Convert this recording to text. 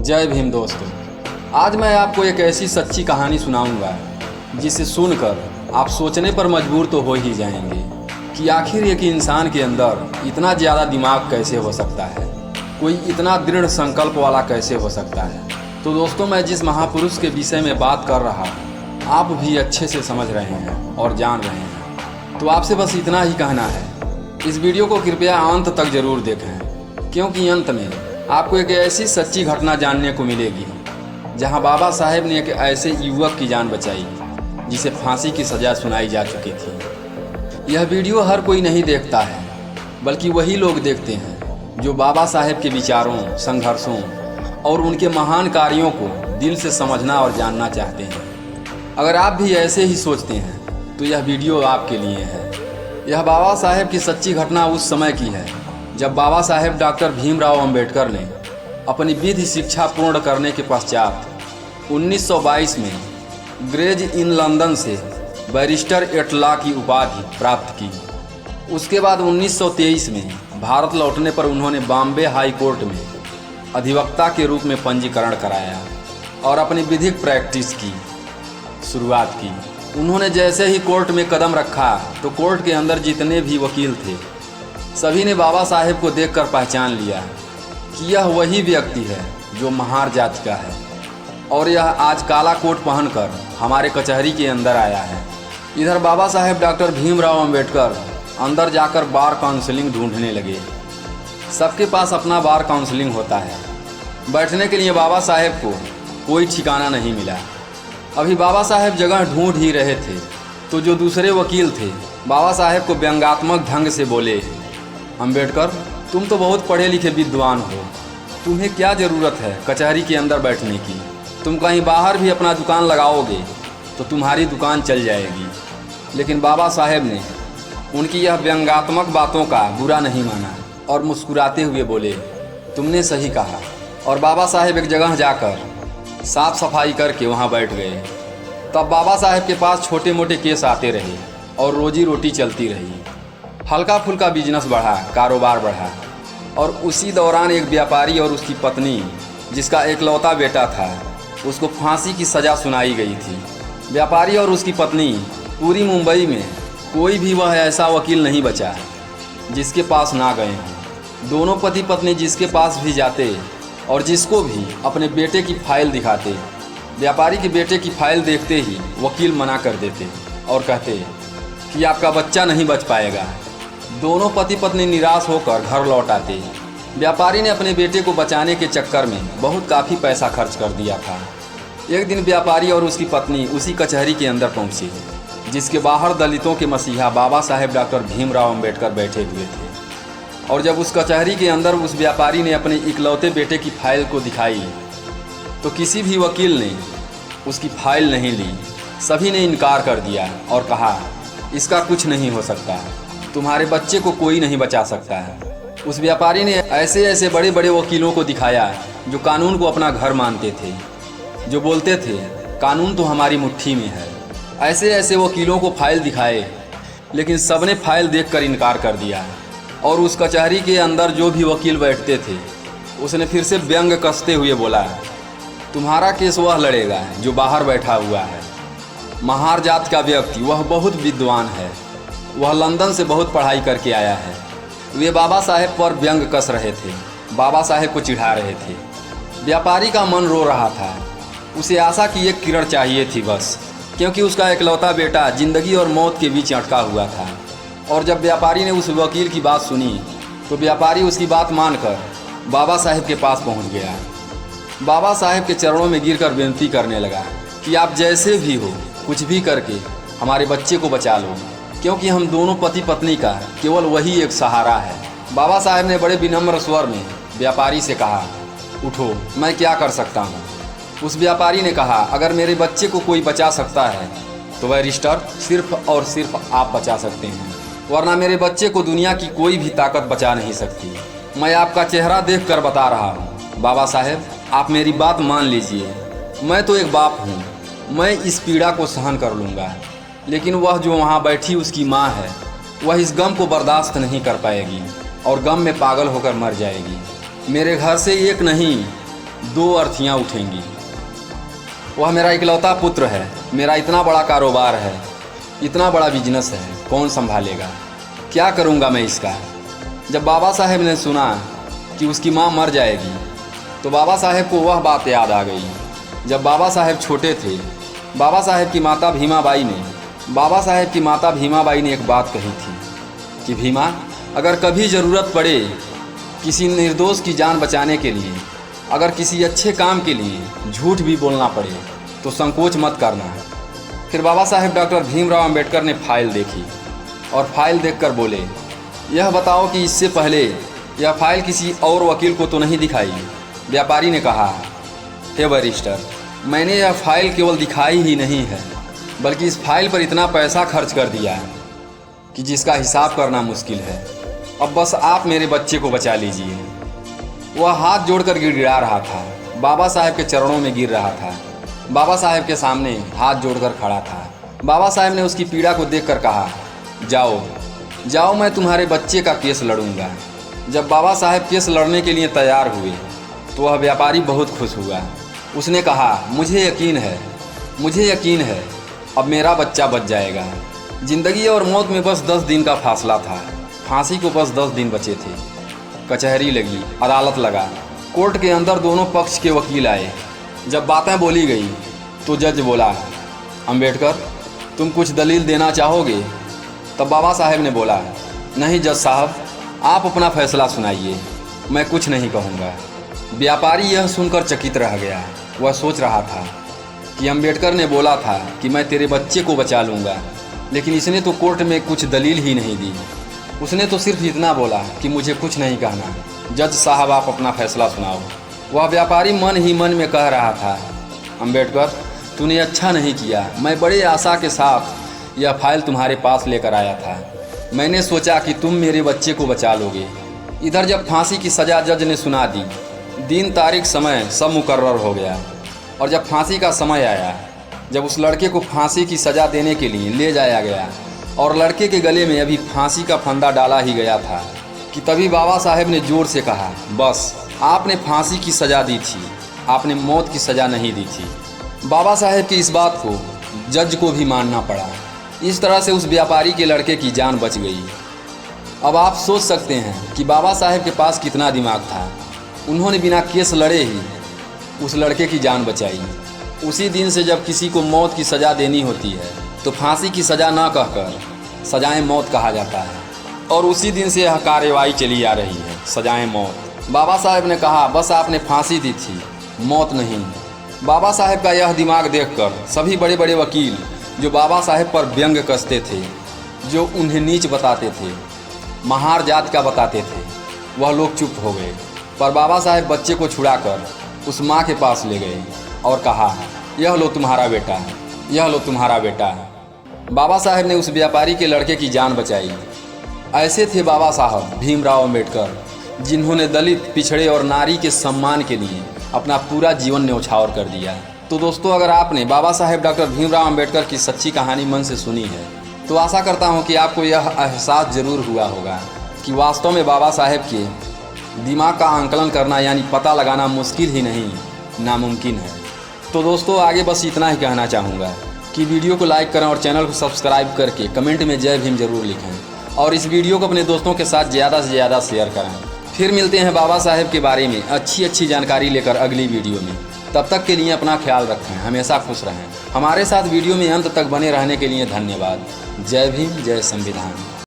जय भीम दोस्तों। आज मैं आपको एक ऐसी सच्ची कहानी सुनाऊंगा जिसे सुनकर आप सोचने पर मजबूर तो हो ही जाएंगे कि आखिर एक इंसान के अंदर इतना ज़्यादा दिमाग कैसे हो सकता है, कोई इतना दृढ़ संकल्प वाला कैसे हो सकता है। तो दोस्तों, मैं जिस महापुरुष के विषय में बात कर रहा हूँ आप भी अच्छे से समझ रहे हैं और जान रहे हैं। तो आपसे बस इतना ही कहना है, इस वीडियो को कृपया अंत तक जरूर देखें, क्योंकि अंत में आपको एक ऐसी सच्ची घटना जानने को मिलेगी जहां बाबा साहेब ने एक ऐसे युवक की जान बचाई जिसे फांसी की सज़ा सुनाई जा चुकी थी। यह वीडियो हर कोई नहीं देखता है, बल्कि वही लोग देखते हैं जो बाबा साहेब के विचारों, संघर्षों और उनके महान कार्यों को दिल से समझना और जानना चाहते हैं। अगर आप भी ऐसे ही सोचते हैं तो यह वीडियो आपके लिए है। यह बाबा साहेब की सच्ची घटना उस समय की है जब बाबा साहेब डॉक्टर भीमराव अंबेडकर ने अपनी विधि शिक्षा पूर्ण करने के पश्चात 1922 में ग्रेज इन लंदन से बैरिस्टर एट लॉ की उपाधि प्राप्त की। उसके बाद 1923 में भारत लौटने पर उन्होंने बॉम्बे हाई कोर्ट में अधिवक्ता के रूप में पंजीकरण कराया और अपनी विधिक प्रैक्टिस की शुरुआत की। उन्होंने जैसे ही कोर्ट में कदम रखा तो कोर्ट के अंदर जितने भी वकील थे सभी ने बाबा साहेब को देखकर पहचान लिया कि यह वही व्यक्ति है जो महार जाति का है और यह आज काला कोट पहनकर हमारे कचहरी के अंदर आया है। इधर बाबा साहेब डॉक्टर भीमराव अंबेडकर अंदर जाकर बार काउंसलिंग ढूंढने लगे। सबके पास अपना बार काउंसलिंग होता है। बैठने के लिए बाबा साहेब को कोई ठिकाना नहीं मिला। अभी बाबा साहेब जगह ढूंढ ही रहे थे तो जो दूसरे वकील थे बाबा साहेब को व्यंग्यात्मक ढंग से बोले, अंबेडकर, तुम तो बहुत पढ़े लिखे विद्वान हो, तुम्हें क्या ज़रूरत है कचहरी के अंदर बैठने की। तुम कहीं बाहर भी अपना दुकान लगाओगे तो तुम्हारी दुकान चल जाएगी। लेकिन बाबा साहेब ने उनकी यह व्यंग्यात्मक बातों का बुरा नहीं माना और मुस्कुराते हुए बोले, तुमने सही कहा। और बाबा साहेब एक जगह जाकर साफ सफाई करके वहाँ बैठ गए। तब बाबा साहेब के पास छोटे मोटे केस आते रहे और रोजी रोटी चलती रही। हल्का फुल्का बिजनेस बढ़ा, कारोबार बढ़ा। और उसी दौरान एक व्यापारी और उसकी पत्नी, जिसका एकलौता बेटा था, उसको फांसी की सज़ा सुनाई गई थी। व्यापारी और उसकी पत्नी, पूरी मुंबई में कोई भी वह ऐसा वकील नहीं बचा जिसके पास ना गए हों। दोनों पति पत्नी जिसके पास भी जाते और जिसको भी अपने बेटे की फाइल दिखाते, व्यापारी के बेटे की फाइल देखते ही वकील मना कर देते और कहते कि आपका बच्चा नहीं बच पाएगा। दोनों पति पत्नी निराश होकर घर लौट आते। व्यापारी ने अपने बेटे को बचाने के चक्कर में काफ़ी पैसा खर्च कर दिया था। एक दिन व्यापारी और उसकी पत्नी उसी कचहरी के अंदर पहुंचे जिसके बाहर दलितों के मसीहा बाबा साहेब डॉक्टर भीमराव अंबेडकर बैठे हुए थे। और जब उस कचहरी के अंदर उस व्यापारी ने अपने इकलौते बेटे की फाइल को दिखाई तो किसी भी वकील ने उसकी फाइल नहीं ली। सभी ने इनकार कर दिया और कहा, इसका कुछ नहीं हो सकता, तुम्हारे बच्चे को कोई नहीं बचा सकता है। उस व्यापारी ने ऐसे ऐसे बड़े बड़े वकीलों को दिखाया जो कानून को अपना घर मानते थे, जो बोलते थे कानून तो हमारी मुट्ठी में है। ऐसे ऐसे वकीलों को फाइल दिखाए, लेकिन सबने फाइल देखकर इनकार कर दिया। और उस कचहरी के अंदर जो भी वकील बैठते थे उसने फिर से व्यंग कसते हुए बोला, तुम्हारा केस वह लड़ेगा जो बाहर बैठा हुआ है। महार जात का व्यक्ति, वह बहुत विद्वान है, वह लंदन से बहुत पढ़ाई करके आया है। वे बाबा साहेब पर व्यंग कस रहे थे, बाबा साहेब को चिढ़ा रहे थे। व्यापारी का मन रो रहा था। उसे आशा की एक किरण चाहिए थी बस, क्योंकि उसका एकलौता बेटा जिंदगी और मौत के बीच अटका हुआ था। और जब व्यापारी ने उस वकील की बात सुनी तो व्यापारी उसकी बात मानकर बाबा साहेब के पास पहुंच गया। बाबा साहेब के चरणों में गिरकर विनती करने लगा कि आप जैसे भी हो कुछ भी करके हमारे बच्चे को बचा लो, क्योंकि हम दोनों पति पत्नी का केवल वही एक सहारा है। बाबा साहेब ने बड़े विनम्र स्वर में व्यापारी से कहा, उठो, मैं क्या कर सकता हूँ। उस व्यापारी ने कहा, अगर मेरे बच्चे को कोई बचा सकता है तो बैरिस्टर सिर्फ और सिर्फ आप बचा सकते हैं, वरना मेरे बच्चे को दुनिया की कोई भी ताकत बचा नहीं सकती। मैं आपका चेहरा देख कर बता रहा हूँ बाबा साहेब, आप मेरी बात मान लीजिए। मैं तो एक बाप हूँ, मैं इस पीड़ा को सहन कर लूँगा, लेकिन वह जो वहाँ बैठी उसकी माँ है, वह इस गम को बर्दाश्त नहीं कर पाएगी और गम में पागल होकर मर जाएगी। मेरे घर से एक नहीं दो अर्थियाँ उठेंगी। वह मेरा इकलौता पुत्र है, मेरा इतना बड़ा कारोबार है, इतना बड़ा बिजनेस है, कौन संभालेगा, क्या करूँगा मैं इसका। जब बाबा साहेब ने सुना कि उसकी माँ मर जाएगी तो बाबा साहेब को वह बात याद आ गई। जब बाबा साहेब छोटे थे, बाबा साहेब की माता भीमाबाई ने एक बात कही थी कि भीमा, अगर कभी ज़रूरत पड़े किसी निर्दोष की जान बचाने के लिए, अगर किसी अच्छे काम के लिए झूठ भी बोलना पड़े तो संकोच मत करना। फिर बाबा साहेब डॉक्टर भीमराव अंबेडकर ने फाइल देखी और फाइल देखकर बोले, यह बताओ कि इससे पहले यह फाइल किसी और वकील को तो नहीं दिखाई। व्यापारी ने कहा, हे वरिष्ठर, मैंने यह फाइल केवल दिखाई ही नहीं है, बल्कि इस फाइल पर इतना पैसा खर्च कर दिया कि जिसका हिसाब करना मुश्किल है। अब बस आप मेरे बच्चे को बचा लीजिए। वह हाथ जोड़कर गिड़गिड़ा रहा था, बाबा साहेब के चरणों में गिर रहा था, बाबा साहेब के सामने हाथ जोड़कर खड़ा था। बाबा साहेब ने उसकी पीड़ा को देखकर कहा, जाओ जाओ, मैं तुम्हारे बच्चे का केस लड़ूंगा। जब बाबा साहेब केस लड़ने के लिए तैयार हुए तो वह व्यापारी बहुत खुश हुआ। उसने कहा, मुझे यकीन है अब मेरा बच्चा बच जाएगा। ज़िंदगी और मौत में बस 10 दिन का फासला था, फांसी को बस 10 दिन बचे थे। कचहरी लगी, अदालत लगा, कोर्ट के अंदर दोनों पक्ष के वकील आए। जब बातें बोली गई तो जज बोला, अंबेडकर, तुम कुछ दलील देना चाहोगे? तब बाबा साहेब ने बोला, नहीं जज साहब, आप अपना फैसला सुनाइए, मैं कुछ नहीं कहूँगा। व्यापारी यह सुनकर चकित रह गया। वह सोच रहा था कि अंबेडकर ने बोला था कि मैं तेरे बच्चे को बचा लूँगा, लेकिन इसने तो कोर्ट में कुछ दलील ही नहीं दी। उसने तो सिर्फ इतना बोला कि मुझे कुछ नहीं कहना, जज साहब आप अपना फैसला सुनाओ। वह व्यापारी मन ही मन में कह रहा था, अंबेडकर, तूने अच्छा नहीं किया। मैं बड़े आशा के साथ यह फाइल तुम्हारे पास लेकर आया था। मैंने सोचा कि तुम मेरे बच्चे को बचा लोगे। इधर जब फांसी की सज़ा जज ने सुना दी, दिन तारीख समय सब मुकर्रर हो गया। और जब फांसी का समय आया, जब उस लड़के को फांसी की सज़ा देने के लिए ले जाया गया और लड़के के गले में अभी फांसी का फंदा डाला ही गया था कि तभी बाबा साहेब ने ज़ोर से कहा, बस, आपने फांसी की सज़ा दी थी, आपने मौत की सज़ा नहीं दी थी। बाबा साहेब की इस बात को जज को भी मानना पड़ा। इस तरह से उस व्यापारी के लड़के की जान बच गई। अब आप सोच सकते हैं कि बाबा साहेब के पास कितना दिमाग था। उन्होंने बिना केस लड़े ही उस लड़के की जान बचाई। उसी दिन से जब किसी को मौत की सज़ा देनी होती है तो फांसी की सज़ा ना कहकर सजाए मौत कहा जाता है, और उसी दिन से यह कार्रवाई चली आ रही है, सजाए मौत। बाबा साहेब ने कहा, बस आपने फांसी दी थी, मौत नहीं। बाबा साहेब का यह दिमाग देखकर सभी बड़े बड़े वकील जो बाबा साहेब पर व्यंग कसते थे, जो उन्हें नीच बताते थे, महार जात का बताते थे, वह लोग चुप हो गए। पर बाबा साहेब बच्चे को छुड़ाकर उस माँ के पास ले गए और कहा, यह लो तुम्हारा बेटा, यह लो तुम्हारा बेटा। बाबा साहेब ने उस व्यापारी के लड़के की जान बचाई। ऐसे थे बाबा साहब भीमराव अंबेडकर, जिन्होंने दलित, पिछड़े और नारी के सम्मान के लिए अपना पूरा जीवन न्यौछावर कर दिया। तो दोस्तों, अगर आपने बाबा साहेब डॉक्टर भीमराव अंबेडकर की सच्ची कहानी मन से सुनी है तो आशा करता हूं कि आपको यह एहसास ज़रूर हुआ होगा कि वास्तव में बाबा साहेब के दिमाग का आंकलन करना यानी पता लगाना मुश्किल ही नहीं, नामुमकिन है। तो दोस्तों, आगे बस इतना ही कहना चाहूँगा कि वीडियो को लाइक करें और चैनल को सब्सक्राइब करके कमेंट में जय भीम ज़रूर लिखें और इस वीडियो को अपने दोस्तों के साथ ज़्यादा से ज़्यादा शेयर करें। फिर मिलते हैं बाबा साहेब के बारे में अच्छी जानकारी लेकर अगली वीडियो में। तब तक के लिए अपना ख्याल रखें, हमेशा खुश रहें। हमारे साथ वीडियो में अंत तक बने रहने के लिए धन्यवाद। जय भीम, जय संविधान।